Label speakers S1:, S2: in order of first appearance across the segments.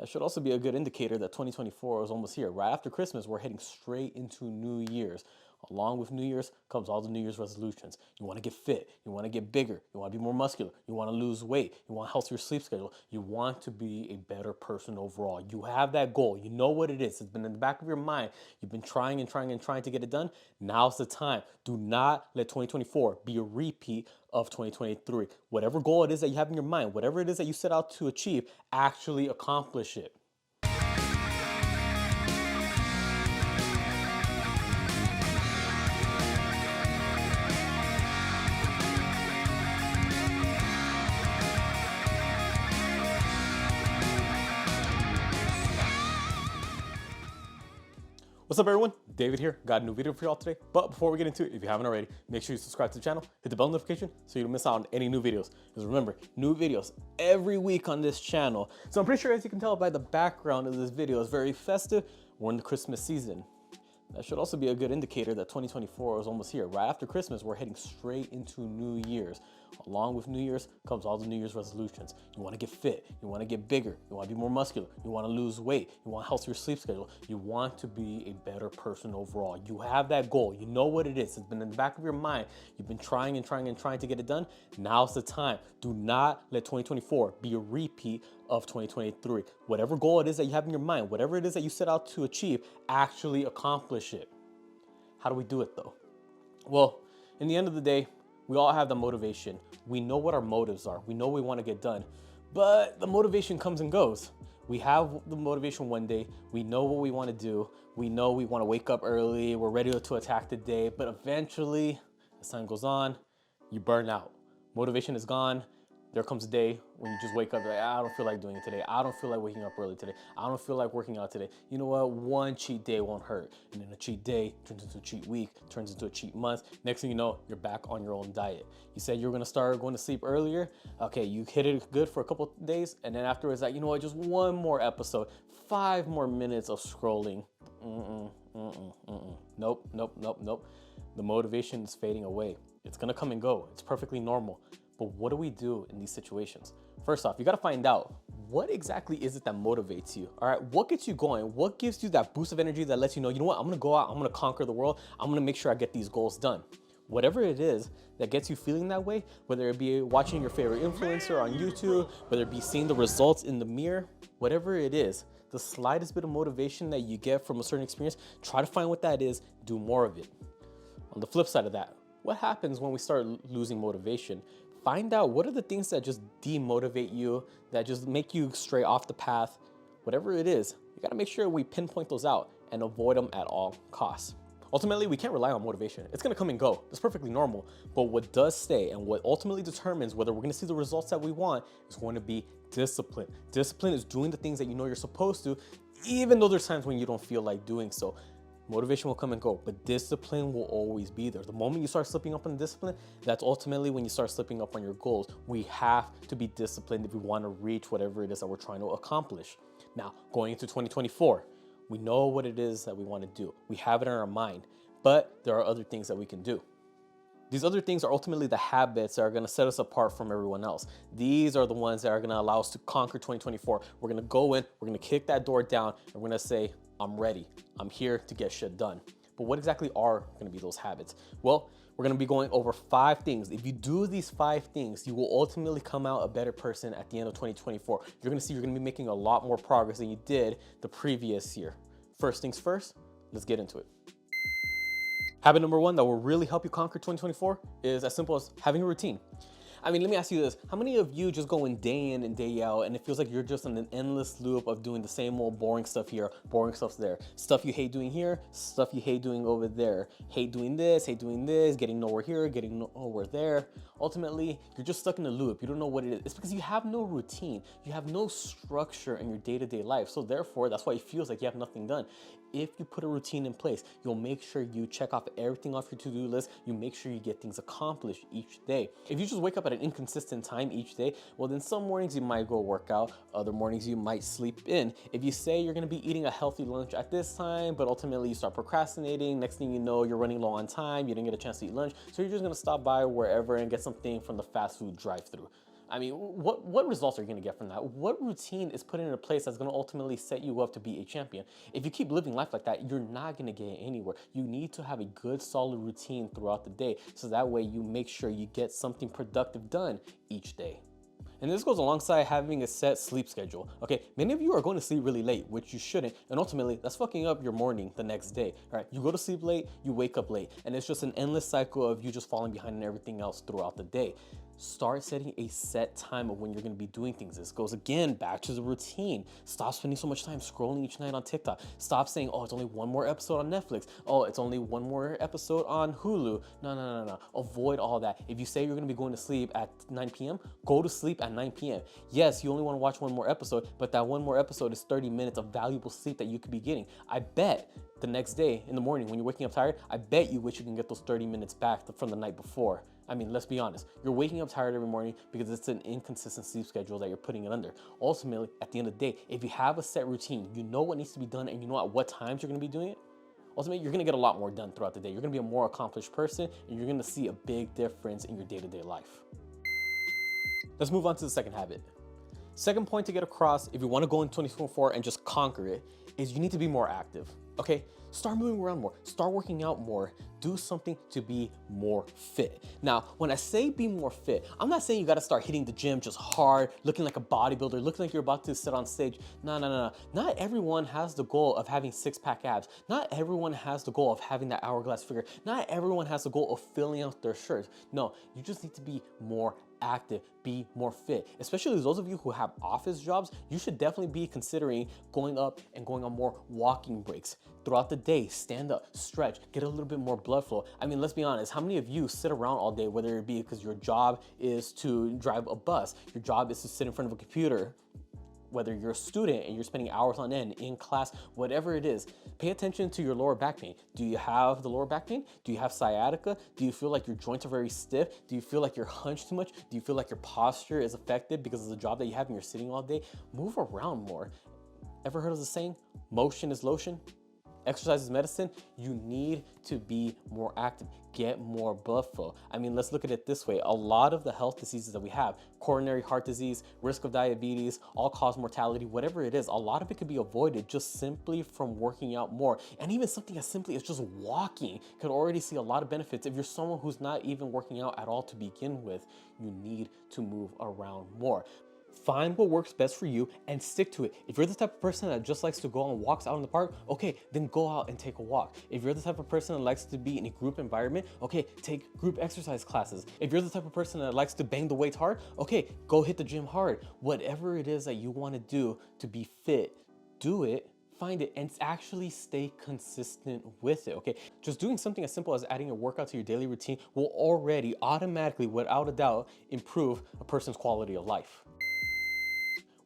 S1: That should also be a good indicator that 2024 is almost here. Right after Christmas, we're heading straight into New Year's. Along with New Year's comes all the New Year's resolutions. You want to get fit. You want to get bigger. You want to be more muscular. You want to lose weight. You want a healthier sleep schedule. You want to be a better person overall. You have that goal. You know what it is. It's been in the back of your mind. You've been trying and trying and trying to get it done. Now's the time. Do not let 2024 be a repeat of 2023. Whatever goal it is that you have in your mind, whatever it is that you set out to achieve, actually accomplish it. What's up, everyone? David here. Got a new video for y'all today. But before we get into it, if you haven't already, make sure you subscribe to the channel, hit the bell notification so you don't miss out on any new videos. Because remember, new videos every week on this channel. So I'm pretty sure, as you can tell by the background of this video, it's very festive. We're in the Christmas season. That should also be a good indicator that 2024 is almost here. Right after Christmas, we're heading straight into New Year's. Along with New Year's comes all the New Year's resolutions. You want to get fit. You want to get bigger. You want to be more muscular. You want to lose weight. You want a healthier sleep schedule. You want to be a better person overall. You have that goal. You know what it is. It's been in the back of your mind. You've been trying and trying and trying to get it done. Now's the time. Do not let 2024 be a repeat of 2023. Whatever goal it is that you have in your mind, whatever it is that you set out to achieve, actually accomplish it. How do we do it though? Well, in the end of the day, we all have the motivation. We know what our motives are. We know we want to get done, but the motivation comes and goes. We have the motivation one day. We know what we want to do. We know we want to wake up early. We're ready to attack the day, but eventually, as time goes on, you burn out. Motivation is gone. There comes a day when you just wake up, like, I don't feel like doing it today. I don't feel like waking up early today. I don't feel like working out today. You know what? One cheat day won't hurt. And then a cheat day turns into a cheat week, turns into a cheat month. Next thing you know, you're back on your own diet. You said you were gonna start going to sleep earlier. Okay, you hit it good for a couple of days. And then afterwards, like, you know what? Just one more episode, 5 more minutes of scrolling. Nope. The motivation is fading away. It's gonna come and go. It's perfectly normal. But what do we do in these situations? First off, you gotta find out, what exactly is it that motivates you? All right, what gets you going? What gives you that boost of energy that lets you know what, I'm gonna go out, I'm gonna conquer the world, I'm gonna make sure I get these goals done. Whatever it is that gets you feeling that way, whether it be watching your favorite influencer on YouTube, whether it be seeing the results in the mirror, whatever it is, the slightest bit of motivation that you get from a certain experience, try to find what that is, do more of it. On the flip side of that, what happens when we start losing motivation? Find out what are the things that just demotivate you, that just make you stray off the path. Whatever it is, you gotta make sure we pinpoint those out and avoid them at all costs. Ultimately, we can't rely on motivation. It's gonna come and go. That's perfectly normal. But what does stay and what ultimately determines whether we're gonna see the results that we want is going to be discipline. Discipline is doing the things that you know you're supposed to, even though there's times when you don't feel like doing so. Motivation will come and go, but discipline will always be there. The moment you start slipping up on discipline, that's ultimately when you start slipping up on your goals. We have to be disciplined if we want to reach whatever it is that we're trying to accomplish. Now, going into 2024, we know what it is that we want to do. We have it in our mind, but there are other things that we can do. These other things are ultimately the habits that are going to set us apart from everyone else. These are the ones that are going to allow us to conquer 2024. We're going to go in, we're going to kick that door down, and we're going to say, I'm ready. I'm here to get shit done. But what exactly are going to be those habits? Well, we're going to be going over 5 things. If you do these 5 things, you will ultimately come out a better person at the end of 2024. You're going to see you're going to be making a lot more progress than you did the previous year. First things first, let's get into it. Habit number 1 that will really help you conquer 2024 is as simple as having a routine. I mean, let me ask you this. How many of you just go in and day out and it feels like you're just in an endless loop of doing the same old boring stuff here, boring stuff there, stuff you hate doing here, stuff you hate doing over there, hate doing this, getting nowhere here, getting nowhere there. Ultimately, you're just stuck in a loop. You don't know what it is. It's because you have no routine. You have no structure in your day-to-day life. So therefore, that's why it feels like you have nothing done. If you put a routine in place, you'll make sure you check off everything off your to-do list. You make sure you get things accomplished each day. If you just wake up at an inconsistent time each day, well, then some mornings you might go work out, other mornings you might sleep in. If you say you're gonna be eating a healthy lunch at this time, but ultimately you start procrastinating, next thing you know, you're running low on time, you didn't get a chance to eat lunch, so you're just gonna stop by wherever and get something from the fast food drive-thru. I mean, what results are you going to get from that? What routine is put into place that's going to ultimately set you up to be a champion? If you keep living life like that, you're not going to get anywhere. You need to have a good, solid routine throughout the day, so that way you make sure you get something productive done each day. And this goes alongside having a set sleep schedule. Okay, many of you are going to sleep really late, which you shouldn't, and ultimately that's fucking up your morning the next day. All right, you go to sleep late, you wake up late, and it's just an endless cycle of you just falling behind in everything else throughout the day. Start setting a set time of when you're going to be doing things. This goes again back to the routine. Stop spending so much time scrolling each night on TikTok. Stop saying, oh, it's only one more episode on Netflix. Oh, it's only one more episode on Hulu. No. Avoid all that. If you say you're going to be going to sleep at 9 p.m., go to sleep at 9 p.m. Yes, you only want to watch one more episode, but that one more episode is 30 minutes of valuable sleep that you could be getting. I bet the next day in the morning when you're waking up tired, I bet you wish you can get those 30 minutes back from the night before. I mean, let's be honest. You're waking up tired every morning because it's an inconsistent sleep schedule that you're putting it under. Ultimately, at the end of the day, if you have a set routine, you know what needs to be done and you know at what times you're going to be doing it, ultimately, you're going to get a lot more done throughout the day. You're going to be a more accomplished person and you're going to see a big difference in your day-to-day life. Let's move on to the second habit. Second point to get across, if you want to go in 2024 and just conquer it, is you need to be more active. Okay, start moving around more, start working out more, do something to be more fit. Now, when I say be more fit, I'm not saying you got to start hitting the gym just hard, looking like a bodybuilder, looking like you're about to sit on stage. No. Not everyone has the goal of having six-pack abs. Not everyone has the goal of having that hourglass figure. Not everyone has the goal of filling out their shirts. No, you just need to be more active, be more fit. Especially those of you who have office jobs, you should definitely be considering going up and going on more walking breaks. Throughout the day, stand up, stretch, get a little bit more blood flow. I mean, let's be honest, how many of you sit around all day, whether it be because your job is to drive a bus, your job is to sit in front of a computer, whether you're a student and you're spending hours on end in class, whatever it is, pay attention to your lower back pain. Do you have the lower back pain? Do you have sciatica? Do you feel like your joints are very stiff? Do you feel like you're hunched too much? Do you feel like your posture is affected because of the job that you have and you're sitting all day? Move around more. Ever heard of the saying, motion is lotion? Exercise is medicine. You need to be more active, get more blood flow. I mean, let's look at it this way. A lot of the health diseases that we have, coronary heart disease, risk of diabetes, all-cause mortality, whatever it is, a lot of it could be avoided just simply from working out more. And even something as simply as just walking could already see a lot of benefits. If you're someone who's not even working out at all to begin with, you need to move around more. Find what works best for you and stick to it. If you're the type of person that just likes to go on walks out in the park, okay, then go out and take a walk. If you're the type of person that likes to be in a group environment, okay, take group exercise classes. If you're the type of person that likes to bang the weights hard, okay, go hit the gym hard. Whatever it is that you want to do to be fit, do it. Find it and actually stay consistent with it, okay? Just doing something as simple as adding a workout to your daily routine will already automatically, without a doubt, improve a person's quality of life.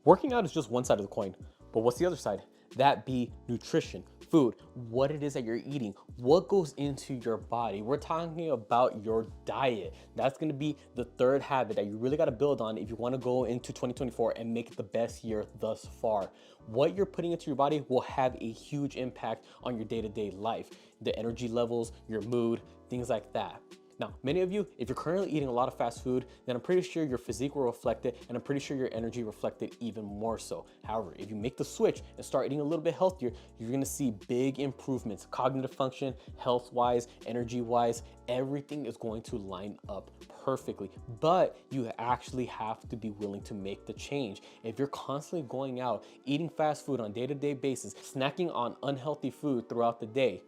S1: Working out is just one side of the coin, but what's the other side? That be nutrition, food, what it is that you're eating, what goes into your body. We're talking about your diet. That's gonna be the third habit that you really gotta build on if you wanna go into 2024 and make it the best year thus far. What you're putting into your body will have a huge impact on your day-to-day life, the energy levels, your mood, things like that. Now, many of you, if you're currently eating a lot of fast food, then I'm pretty sure your physique will reflect it, and I'm pretty sure your energy reflected even more so. However, if you make the switch and start eating a little bit healthier, you're gonna see big improvements, cognitive function, health-wise, energy-wise, everything is going to line up perfectly. But you actually have to be willing to make the change. If you're constantly going out, eating fast food on a day-to-day basis, snacking on unhealthy food throughout the day,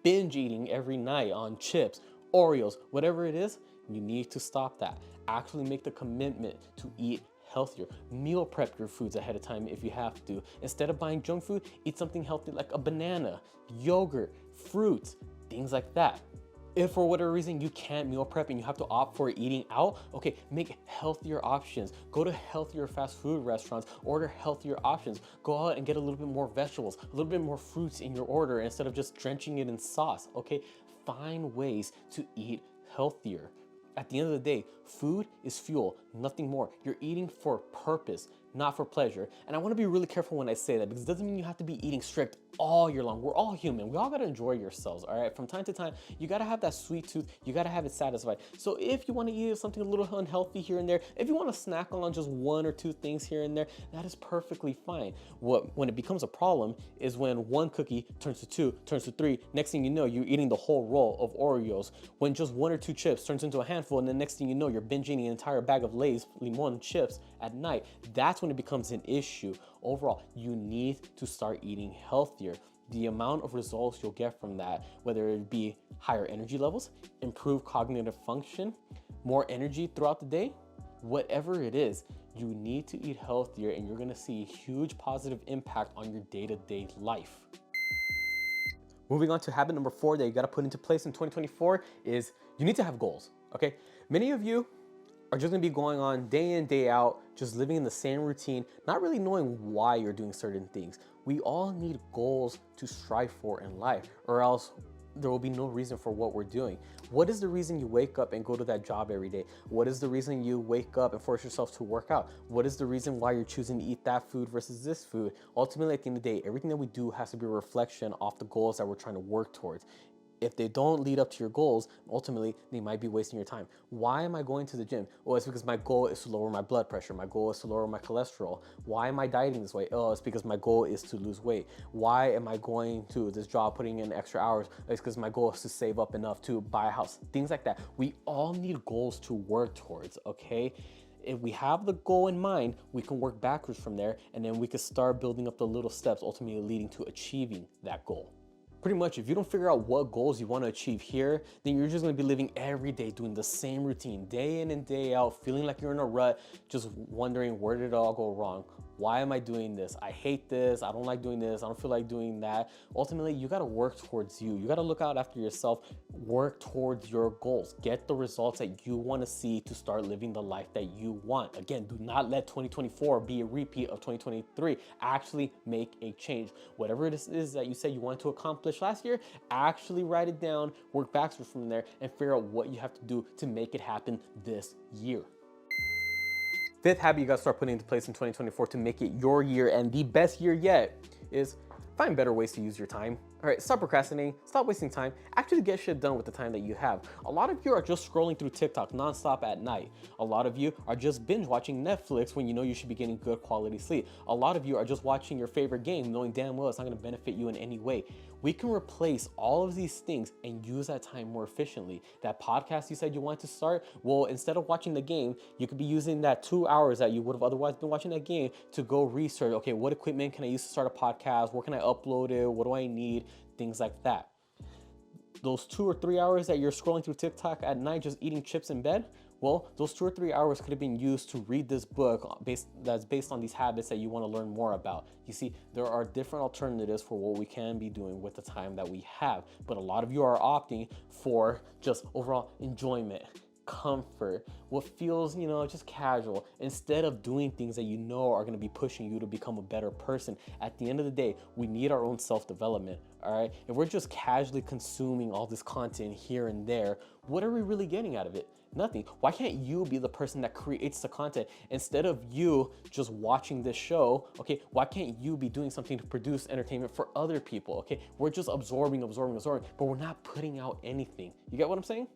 S1: binge eating every night on chips, Oreos, whatever it is, you need to stop that. Actually make the commitment to eat healthier. Meal prep your foods ahead of time if you have to. Instead of buying junk food, eat something healthy like a banana, yogurt, fruits, things like that. If for whatever reason you can't meal prep and you have to opt for eating out, okay, make healthier options. Go to healthier fast food restaurants, order healthier options. Go out and get a little bit more vegetables, a little bit more fruits in your order instead of just drenching it in sauce, okay? Find ways to eat healthier. At the end of the day, food is fuel, nothing more. You're eating for purpose. not for pleasure. And I want to be really careful when I say that, because it doesn't mean you have to be eating strict all year long. We're all human. We all got to enjoy yourselves, all right? From time to time, you got to have that sweet tooth. You got to have it satisfied. So if you want to eat something a little unhealthy here and there, if you want to snack on just one or two things here and there, that is perfectly fine. When it becomes a problem is when one cookie turns to two, turns to three. Next thing you know, you're eating the whole roll of Oreos. When just one or two chips turns into a handful, and the next thing you know, you're binging an entire bag of Lay's limon chips at night. That's when it becomes an issue. Overall, you need to start eating healthier. The amount of results you'll get from that, whether it be higher energy levels, improved cognitive function, more energy throughout the day, whatever it is, you need to eat healthier, and you're gonna see a huge positive impact on your day-to-day life. Moving on to habit number 4 that you gotta put into place in 2024 is you need to have goals, okay? Many of you are just gonna be going on day in, day out, just living in the same routine, not really knowing why you're doing certain things. We all need goals to strive for in life, or else there will be no reason for what we're doing. What is the reason you wake up and go to that job every day? What is the reason you wake up and force yourself to work out? What is the reason why you're choosing to eat that food versus this food? Ultimately, at the end of the day, everything that we do has to be a reflection of the goals that we're trying to work towards. If they don't lead up to your goals, ultimately, they might be wasting your time. Why am I going to the gym? Well, it's because my goal is to lower my blood pressure. My goal is to lower my cholesterol. Why am I dieting this way? Oh, it's because my goal is to lose weight. Why am I going to this job, putting in extra hours? It's because my goal is to save up enough to buy a house. Things like that. We all need goals to work towards, okay? If we have the goal in mind, we can work backwards from there, and then we can start building up the little steps, ultimately leading to achieving that goal. Pretty much, if you don't figure out what goals you want to achieve here, then you're just going to be living every day doing the same routine, day in and day out, feeling like you're in a rut, just wondering, where did it all go wrong? Why am I doing this? I hate this. I don't like doing this. I don't feel like doing that. Ultimately, you got to work towards you. You got to look out after yourself, work towards your goals, get the results that you want to see to start living the life that you want. Again, do not let 2024 be a repeat of 2023. Actually make a change. Whatever it is that you said you wanted to accomplish last year, actually write it down, work backwards from there, and figure out what you have to do to make it happen this year. 5th habit you gotta start putting into place in 2024 to make it your year and the best year yet is find better ways to use your time. All right, stop procrastinating, stop wasting time, actually get shit done with the time that you have. A lot of you are just scrolling through TikTok nonstop at night. A lot of you are just binge watching Netflix when you know you should be getting good quality sleep. A lot of you are just watching your favorite game knowing damn well it's not gonna benefit you in any way. We can replace all of these things and use that time more efficiently. That podcast you said you wanted to start, well, instead of watching the game, you could be using that 2 hours that you would have otherwise been watching that game to go research, okay, what equipment can I use to start a podcast? Where can I upload it? What do I need? Things like that. Those 2 or 3 hours that you're scrolling through TikTok at night just eating chips in bed, well, those 2 or 3 hours could have been used to read this book that's based on these habits that you want to learn more about. You see, there are different alternatives for what we can be doing with the time that we have, but a lot of you are opting for just overall enjoyment, comfort, what feels, just casual, instead of doing things that you know are going to be pushing you to become a better person. At the end of the day, we need our own self-development, all right? If we're just casually consuming all this content here and there, what are we really getting out of it? Nothing. Why can't you be the person that creates the content instead of you just watching this show? Okay, why can't you be doing something to produce entertainment for other people? Okay, we're just absorbing, but we're not putting out anything. You get what I'm saying?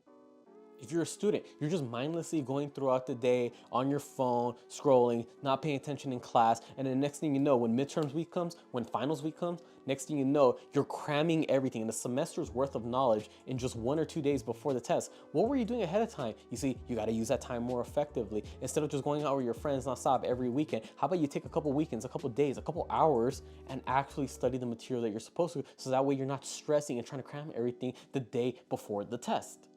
S1: If you're a student, you're just mindlessly going throughout the day on your phone, scrolling, not paying attention in class, and then next thing you know, when midterms week comes, when finals week comes, next thing you know, you're cramming everything in a semester's worth of knowledge in just 1 or 2 days before the test. What were you doing ahead of time? You see, you gotta use that time more effectively. Instead of just going out with your friends nonstop every weekend, how about you take a couple weekends, a couple days, a couple hours, and actually study the material that you're supposed to, so that way you're not stressing and trying to cram everything the day before the test.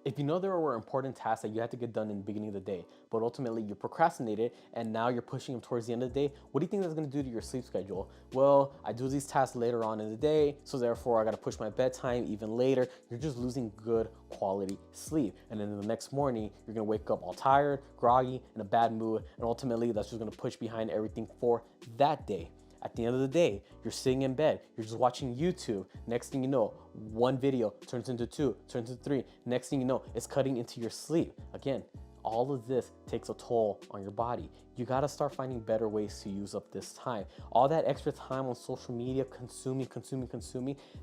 S1: If you know there were important tasks that you had to get done in the beginning of the day, but ultimately you procrastinated and now you're pushing them towards the end of the day, what do you think that's gonna do to your sleep schedule? Well, I do these tasks later on in the day, so therefore I gotta push my bedtime even later. You're just losing good quality sleep. And then the next morning, you're gonna wake up all tired, groggy, in a bad mood, and ultimately that's just gonna push behind everything for that day. At the end of the day, you're sitting in bed, you're just watching YouTube. Next thing you know, one video turns into 2, turns into 3. Next thing you know, it's cutting into your sleep. Again, all of this takes a toll on your body. You gotta start finding better ways to use up this time. All that extra time on social media, consuming,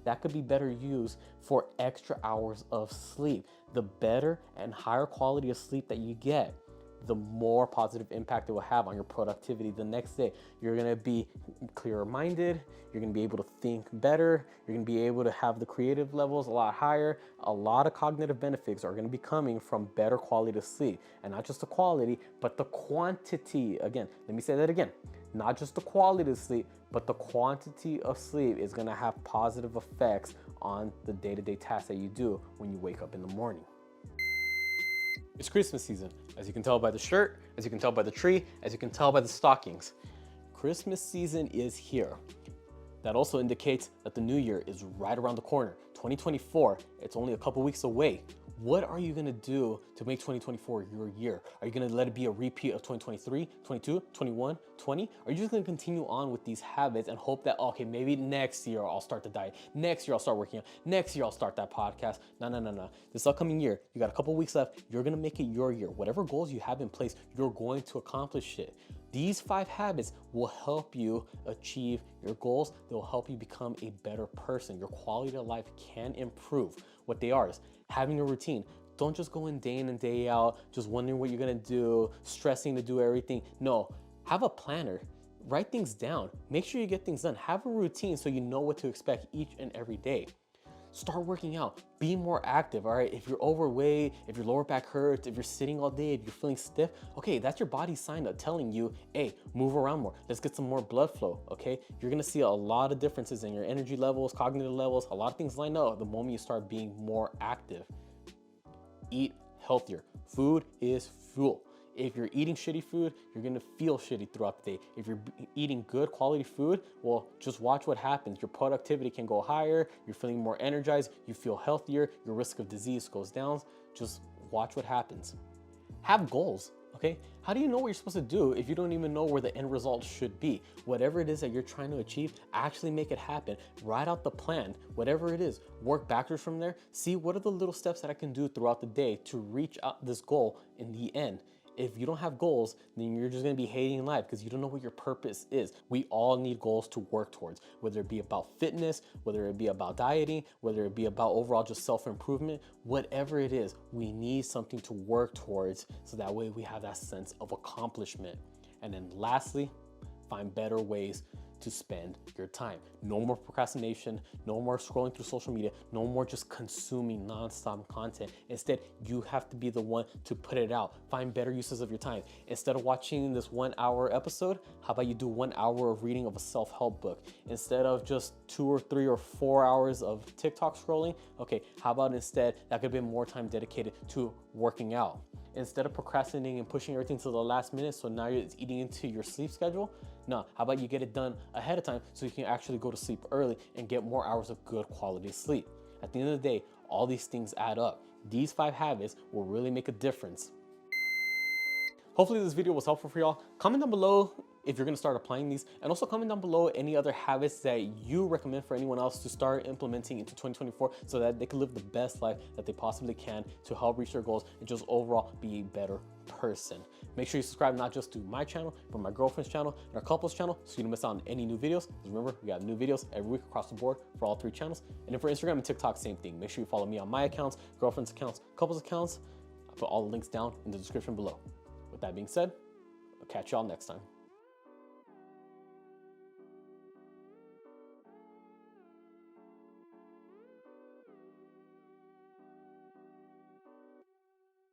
S1: that could be better used for extra hours of sleep. The better and higher quality of sleep that you get, the more positive impact it will have on your productivity the next day. You're gonna be clearer minded, you're gonna be able to think better, you're gonna be able to have the creative levels a lot higher. A lot of cognitive benefits are gonna be coming from better quality of sleep. And not just the quality, but the quantity. Again, let me say that again. Not just the quality of sleep, but the quantity of sleep is gonna have positive effects on the day-to-day tasks that you do when you wake up in the morning. It's Christmas season, as you can tell by the shirt, as you can tell by the tree, as you can tell by the stockings. Christmas season is here. That also indicates that the new year is right around the corner. 2024, it's only a couple weeks away. What are you gonna do to make 2024 your year? Are you gonna let it be a repeat of 2023, 22, 21, 20? Are you just gonna continue on with these habits and hope that, okay, maybe next year I'll start the diet, next year I'll start working out, next year I'll start that podcast? No. This upcoming year, you got a couple weeks left, you're gonna make it your year. Whatever goals you have in place, you're going to accomplish it. These 5 habits will help you achieve your goals. They'll help you become a better person. Your quality of life can improve. What they are is having a routine. Don't just go in and day out, just wondering what you're gonna do, stressing to do everything. No, have a planner. Write things down. Make sure you get things done. Have a routine so you know what to expect each and every day. Start working out, be more active, all right? If you're overweight, if your lower back hurts, if you're sitting all day, if you're feeling stiff, okay, that's your body's sign of telling you, hey, move around more. Let's get some more blood flow, okay? You're gonna see a lot of differences in your energy levels, cognitive levels, a lot of things line up the moment you start being more active. Eat healthier. Food is fuel. If you're eating shitty food, you're gonna feel shitty throughout the day. If you're eating good quality food, well, just watch what happens. Your productivity can go higher, you're feeling more energized, you feel healthier, your risk of disease goes down. Just watch what happens. Have goals, okay? How do you know what you're supposed to do if you don't even know where the end result should be? Whatever it is that you're trying to achieve, actually make it happen. Write out the plan, whatever it is. Work backwards from there. See what are the little steps that I can do throughout the day to reach out this goal in the end. If you don't have goals, then you're just gonna be hating life because you don't know what your purpose is. We all need goals to work towards, whether it be about fitness, whether it be about dieting, whether it be about overall just self-improvement, whatever it is, we need something to work towards so that way we have that sense of accomplishment. And then lastly, find better ways to spend your time. No more procrastination, no more scrolling through social media, no more just consuming nonstop content. Instead, you have to be the one to put it out. Find better uses of your time. Instead of watching this 1 hour episode, how about you do 1 hour of reading of a self-help book? Instead of just 2 or 3 or 4 hours of TikTok scrolling, okay, how about instead that could be more time dedicated to working out? Instead of procrastinating and pushing everything to the last minute, so now it's eating into your sleep schedule. No, how about you get it done ahead of time so you can actually go to sleep early and get more hours of good quality sleep. At the end of the day, all these things add up. These 5 habits will really make a difference. Hopefully this video was helpful for y'all. Comment down below if you're gonna start applying these, and also comment down below any other habits that you recommend for anyone else to start implementing into 2024 so that they can live the best life that they possibly can to help reach their goals and just overall be a better person. Make sure you subscribe not just to my channel, but my girlfriend's channel and our couple's channel so you don't miss out on any new videos. Because remember, we got new videos every week across the board for all 3 channels. And then for Instagram and TikTok, same thing. Make sure you follow me on my accounts, girlfriend's accounts, couple's accounts. I'll put all the links down in the description below. With that being said, I'll catch y'all next time.